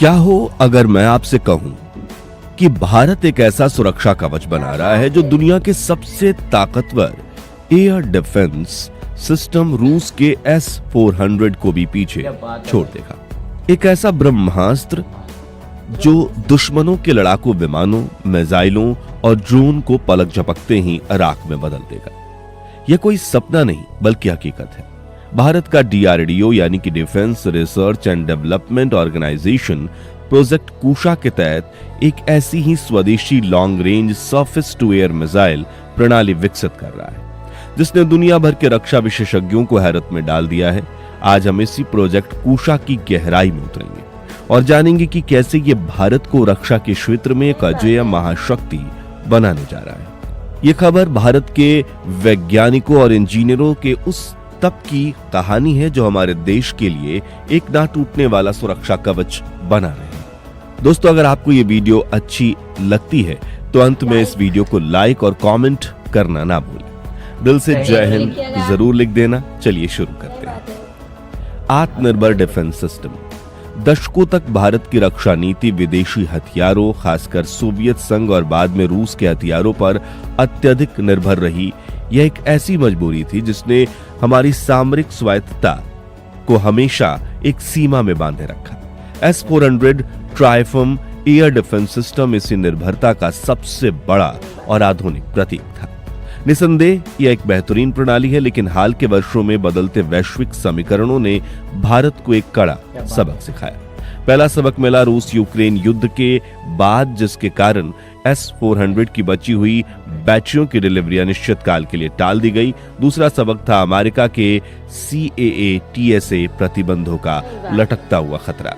क्या हो अगर मैं आपसे कहूं कि भारत एक ऐसा सुरक्षा कवच बना रहा है जो दुनिया के सबसे ताकतवर एयर डिफेंस सिस्टम रूस के S-400 को भी पीछे छोड़ देगा। एक ऐसा ब्रह्मास्त्र जो दुश्मनों के लड़ाकू विमानों, मिसाइलों और ड्रोन को पलक झपकते ही राख में बदल देगा। यह कोई सपना नहीं बल्कि हकीकत है। भारत का DRDO यानी कि defence research and development organisation project Kusha के तहत एक ऐसी ही स्वदेशी long range surface to air missile प्रणाली विकसित कर रहा है जिसने दुनिया भर के रक्षा विशेषज्ञों को हैरत में डाल दिया है। आज हम इसी प्रोजेक्ट कुशा की गहराई में उतरेंगे और जानेंगे कि कैसे ये भारत को रक्षा के क्षेत्र में एक अजेय महाशक्ति बनाने जा रहा है। ये खबर भारत के वैज्ञानिकों और इंजीनियरों के उस तब की कहानी है जो हमारे देश के लिए एक ना टूटने वाला सुरक्षा कवच बना रहे हैं। दोस्तों, अगर आपको ये वीडियो अच्छी लगती है तो अंत में इस वीडियो को लाइक और कमेंट करना ना भूलें। दिल से जय हिंद जरूर लिख देना। चलिए शुरू करते हैं। आत्मनिर्भर डिफेंस सिस्टम। दशकों तक भारत की रक्षा नीति विदेशी हथियारों, खासकर सोवियत संघ और बाद में रूस के हथियारों पर अत्यधिक निर्भर रही। यह एक ऐसी मजबूरी थी जिसने हमारी सामरिक स्वायत्तता को हमेशा एक सीमा में बांधे रखा। S-400 ट्राइफम एयर डिफेंस सिस्टम इसी निर्भरता का सबसे बड़ा और आधुनिक प्रतीक था। निसंदेह यह एक बेहतरीन प्रणाली है, लेकिन हाल के वर्षों में बदलते वैश्विक समीकरणों ने भारत को एक कड़ा सबक सिखाया। पहला सबक मिला रूस यूक्रेन युद्ध के बाद, जिसके कारण S-400 की बची हुई बैटरियों की डिलीवरी अनिश्चित काल के लिए टाल दी गई। दूसरा सबक था अमेरिका के CAA-TSA प्रतिबंधों का लटकता हुआ खतरा।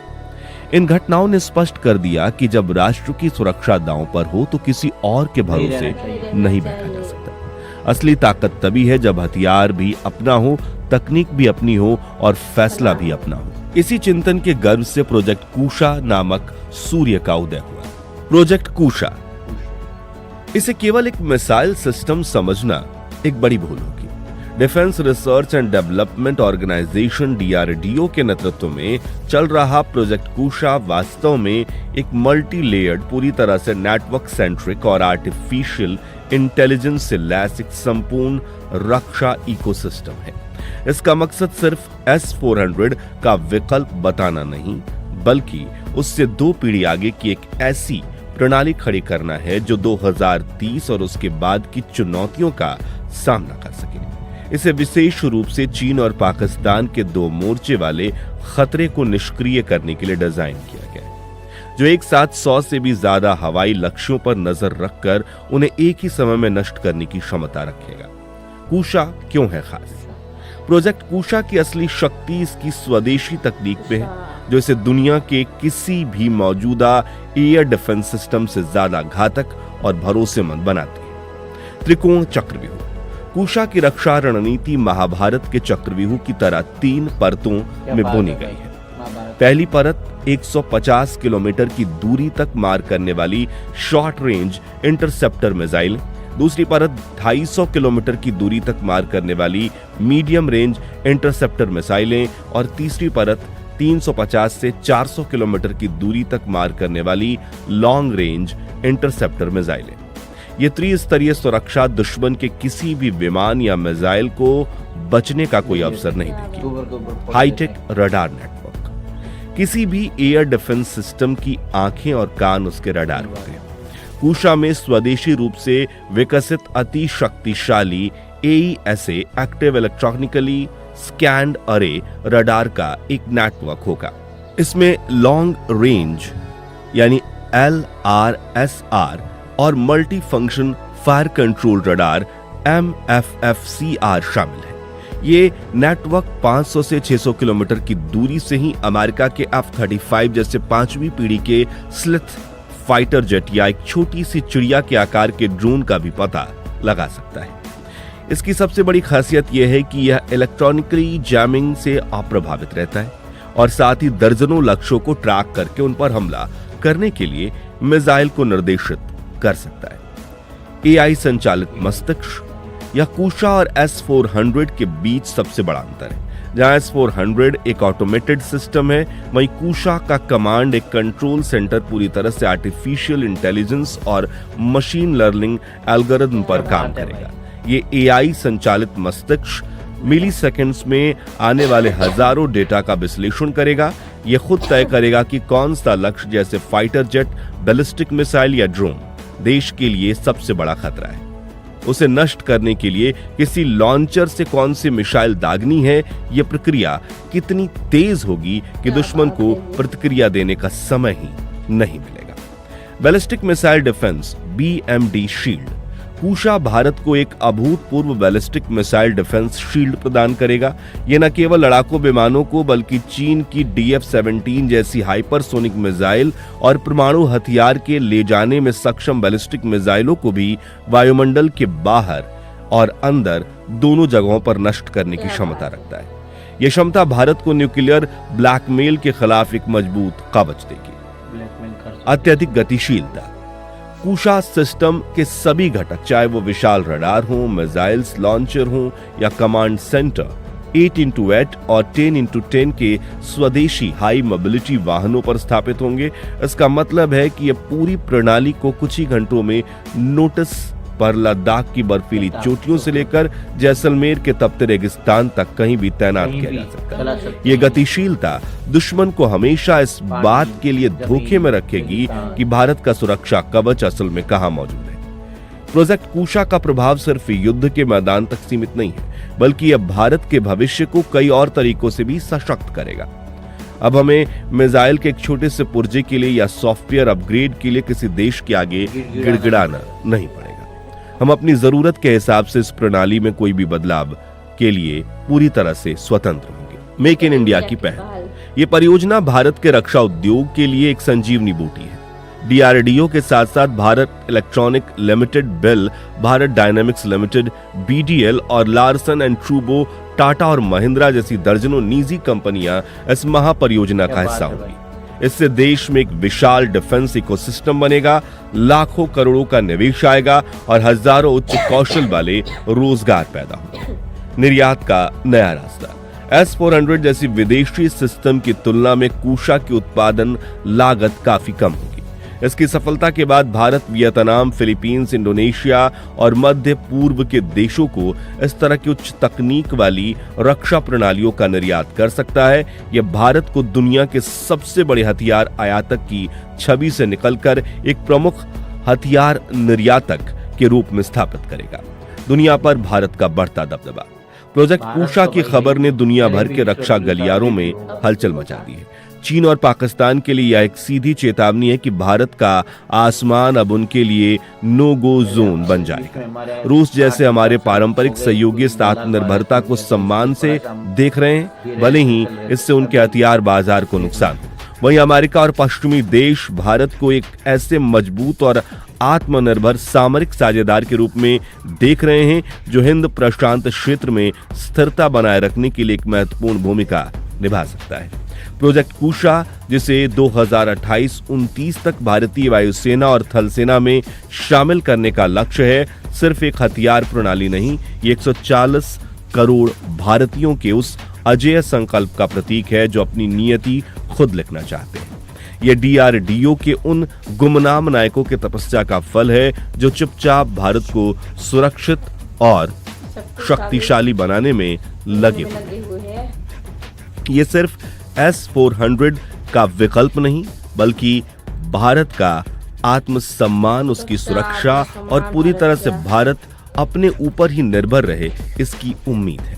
इन घटनाओं ने स्पष्ट कर दिया कि जब राष्ट्र की सुरक्षा दांव पर हो तो किसी और के भरोसे नहीं बैठा जा सकता। असली ताकत तभी है जब हथियार भी अपना हो, तकनीक भी अपनी हो और फैसला भी अपना हो। इसी चिंतन के गर्व से प्रोजेक्ट कुशा नामक सूर्य का उदय हुआ। प्रोजेक्ट कुशा, इसे केवल एक मिसाइल सिस्टम समझना एक बड़ी भूल होगी। Defence research and development organisation DRDO के नेतृत्व में चल रहा प्रोजेक्ट कुशा वास्तव में एक मल्टी लेयर्ड, पूरी तरह से नेटवर्क सेंट्रिक और आर्टिफिशियल इंटेलिजेंस से लैस एक संपूर्ण रक्षा इकोसिस्टम है। इसका मकसद सिर्फ S-400 का विकल्प बताना नहीं, बल्कि उससे 2 पीढ़ी आगे की एक ऐसी प्रणाली खड़ी करना है जो 2030 और उसके बाद की चुनौतियों का सामना कर सके। इसे विशेष रूप से चीन और पाकिस्तान के 2 मोर्चे वाले खतरे को निष्क्रिय करने के लिए डिजाइन किया गया है, जो एक साथ 100 से भी ज्यादा हवाई लक्ष्यों पर नजर रखकर उन्हें एक ही समय में नष्ट करने की क्षमता रखेगा। कुशा क्यों है खास? प्रोजेक्ट कुशा की असली शक्ति इसकी स्वदेशी तकनीक पे है, जो इसे दुनिया के किसी भी मौजूदा एयर डिफेंस सिस्टम से ज्यादा घातक और भरोसेमंद बनाती है। त्रिकोण चक्रव्यूह। कुशा की रक्षा रणनीति महाभारत के चक्रव्यूह की तरह 3 परतों में बुनी गई है। पहली परत 150 किलोमीटर की दूरी तक मार करने वाली शॉर्ट रेंज इंटरसेप्टर मिसाइल, दूसरी परत 250 किलोमीटर की दूरी तक मार करने वाली मीडियम रेंज इंटरसेप्टर मिसाइलें और तीसरी परत 350 से 400 किलोमीटर की दूरी तक मार करने वाली लॉन्ग रेंज इंटरसेप्टर मिसाइलें। ये त्रिस्तरीय सुरक्षा दुश्मन के किसी भी विमान या मिसाइल को बचने का कोई अवसर नहीं देगी। High tech radar network. किसी भी एयर डिफेंस सिस्टम की आंखें और कान उसके रडार होते हैं। कुशा में स्वदेशी रूप से विकसित अति शक्तिशाली AESA एक्टिव इलेक्ट्रॉनिकली स्कैन्ड अरे रडार का एक नेटवर्क होगा। इसमें लॉन्ग रेंज यानी LRSR और multi function fire control radar MFFCR शामिल है। ये नेटवर्क 500 से 600 किलोमीटर की दूरी से ही अमेरिका के F-35 जैसे 5वीं पीढ़ी के स्लिथ फाइटर जेट या एक छोटी सी चिड़िया के आकार के ड्रोन का भी पता लगा सकता है। इसकी सबसे बड़ी खासियत यह है कि यह इलेक्ट्रॉनिकली जैमिंग से अप्रभावित रहता है और साथ ही दर्जनों लक्ष्यों को ट्रैक करके उन पर हमला करने के लिए मिसाइल को निर्देशित कर सकता है। AI संचालित मस्तिष्क या कुशा और S-400 के बीच सबसे बड़ा अंतर है। जहां S-400 एक ऑटोमेटेड सिस्टम है, वहीं कुशा का कमांड एक कंट्रोल सेंटर पूरी तरह से आर्टिफिशियल इंटेलिजेंस और मशीन लर्निंग एल्गोरिथम पर काम करेगा। ये एआई संचालित मस्तिष्क मिली सेकेंड्स में आने वाले हजारों डेटा का विश्लेषण करेगा। यह खुद तय करेगा कि कौन सा लक्ष्य जैसे फाइटर जेट, बैलिस्टिक मिसाइल या ड्रोन देश के लिए सबसे बड़ा खतरा है। उसे नष्ट करने के लिए किसी लॉन्चर से कौन सी मिसाइल दागनी है, यह प्रक्रिया कितनी तेज होगी कि दुश्मन को प्रतिक्रिया देने का समय ही नहीं मिलेगा। Ballistic missile defence BMD shield Kusha Bharat को एक अभूतपूर्व बैलिस्टिक मिसाइल डिफेंस शील्ड प्रदान करेगा। यह न केवल लड़ाकू विमानों को बल्कि चीन की DF-17 जैसी हाइपरसोनिक मिसाइल और परमाणु हथियार के ले जाने में सक्षम बैलिस्टिक मिसाइलों को भी वायुमंडल के बाहर और अंदर दोनों जगहों पर नष्ट करने की क्षमता रखता है। यह क्षमता भारत को न्यूक्लियर ब्लैकमेल के खिलाफ एक मजबूत कवच देगी। अत्यधिक गतिशीलता कुशा सिस्टम के सभी घटक, चाहे वो विशाल रडार हो, मिसाइल्स लॉन्चर हो या कमांड सेंटर, 8x8 और 10x10 के स्वदेशी हाई मोबिलिटी वाहनों पर स्थापित होंगे। इसका मतलब है कि यह पूरी प्रणाली को कुछ ही घंटों में नोटिस पर लद्दाख की बर्फीली चोटियों से लेकर जैसलमेर के तपते रेगिस्तान तक कहीं भी तैनात किया जा सकता है। ये गतिशीलता दुश्मन को हमेशा इस बात के लिए धोखे में रखेगी कि भारत का सुरक्षा कवच असल में कहां मौजूद है। प्रोजेक्ट कुशा का प्रभाव सिर्फ युद्ध के मैदान तक सीमित नहीं है, बल्कि यह भारत के भविष्य को कई और तरीकों से भी सशक्त करेगा। अब हमें मिसाइल के एक छोटे से पुर्जे के लिए या सॉफ्टवेयर अपग्रेड के लिए किसी देश के आगे गिड़गिड़ाना नहीं पड़ेगा। हम अपनी जरूरत के हिसाब से इस प्रणाली में कोई भी बदलाव के लिए पूरी तरह से स्वतंत्र होंगे। मेक इन इंडिया की पहल ये परियोजना भारत के रक्षा उद्योग के लिए एक संजीवनी बूटी है। DRDO के साथ साथ Bharat electronic limited, BEL, Bharat dynamics limited, BDL और लार्सन एंड ट्रूबो, टाटा और महिंद्रा जैसी दर्जनों निजी कंपनियां इस महापरियोजना का हिस्सा होंगी। इससे देश में एक विशाल डिफेंस इकोसिस्टम बनेगा, लाखों करोड़ों का निवेश आएगा और हजारों उच्च कौशल वाले रोजगार पैदा होंगे। निर्यात का नया रास्ता S-400 जैसी विदेशी सिस्टम की तुलना में कुशा की उत्पादन लागत काफी कम होगी। इसकी सफलता के बाद भारत वियतनाम, फिलीपींस, इंडोनेशिया और मध्य पूर्व के देशों को इस तरह की उच्च तकनीक वाली रक्षा प्रणालियों का निर्यात कर सकता है। यह भारत को दुनिया के सबसे बड़े हथियार आयातक की छवि से निकलकर एक प्रमुख हथियार निर्यातक के रूप में स्थापित करेगा। दुनिया पर भारत का बढ़ता दबदबा। प्रोजेक्ट कुशा की खबर ने दुनिया भर के रक्षा गलियारों में हलचल मचा दी है। चीन और पाकिस्तान के लिए यह एक सीधी चेतावनी है कि भारत का आसमान अब उनके लिए नो गो जोन बन जाएगा। रूस जैसे हमारे पारंपरिक सहयोगी इस आत्मनिर्भरता को सम्मान से देख रहे हैं, भले ही इससे उनके हथियार बाजार को नुकसान हो। वहीं अमेरिका और पश्चिमी देश भारत को एक ऐसे मजबूत और आत्मनिर्भर सामरिक साझेदार के रूप में देख रहे हैं जो हिंद प्रशांत क्षेत्र में स्थिरता बनाए रखने के लिए एक महत्वपूर्ण भूमिका निभा सकता है। प्रोजेक्ट कुशा, जिसे 2028-29 तक भारतीय वायुसेना और थल सेना में शामिल करने का लक्ष्य है, सिर्फ एक हथियार प्रणाली नहीं, ये 140 करोड़ भारतीयों के उस अजेय संकल्प का प्रतीक है जो अपनी नियति खुद लिखना चाहते हैं। यह DRDO के उन गुमनाम नायकों के तपस्या का फल है जो चुपचाप भारत को सुरक्षित और शक्तिशाली बनाने में लगे हुए हैं। ये सिर्फ S-400 का विकल्प नहीं, बल्कि भारत का आत्मसम्मान, उसकी सुरक्षा और पूरी तरह से भारत अपने ऊपर ही निर्भर रहे, इसकी उम्मीद है।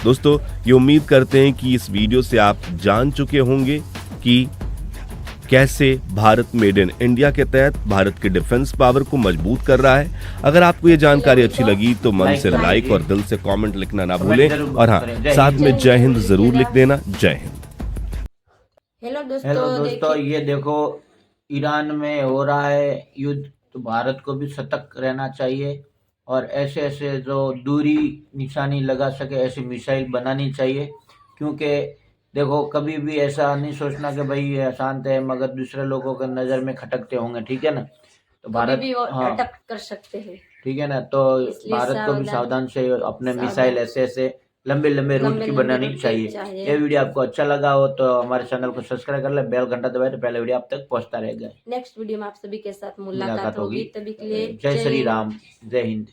दोस्तों, ये उम्मीद करते हैं कि इस वीडियो से आप जान चुके होंगे कि कैसे भारत मेड इन इंडिया के तहत भारत के डिफेंस पावर को मजबूत कर रहा है। अगर आपको ये जानकारी अच्छी लगी तो मन से लाइक और दिल से कमेंट लिखना ना भूलें, और हाँ, साथ में जय हिंद जरूर लिख देना। जय हिंद। हेलो दोस्तों, ये देखो ईरान में हो रहा है युद्ध, तो भारत को भी सतर्क रहना चाहिए और ऐसे ऐसे जो दूरी निशानी लगा सके ऐसी मिसाइल बनानी चाहिए। क्योंकि देखो, कभी भी ऐसा नहीं सोचना कि भाई ये शांत है मगर दूसरे लोगों के नज़र में खटकते होंगे, ठीक है ना। तो भारत भी हाँ अटैक कर सकते हैं, ठीक है ना, तो भारत को भी सावधान से अपने मिसाइल ऐसे ऐसे लंबे लंबे रूट लंबे की लंबे बनानी रूट की चाहिए। चाहिए। ये वीडियो आपको अच्छा लगा हो तो हमारे चैनल को सब्सक्राइब कर ले, बेल घंटा दबाए तो पहले वीडियो आप तक पहुंचता रहेगा। नेक्स्ट वीडियो में आप सभी के साथ मुलाकात मुलाकात होगी। होगी, तभी के लिए जय श्री हिंद। राम, जय हिंद।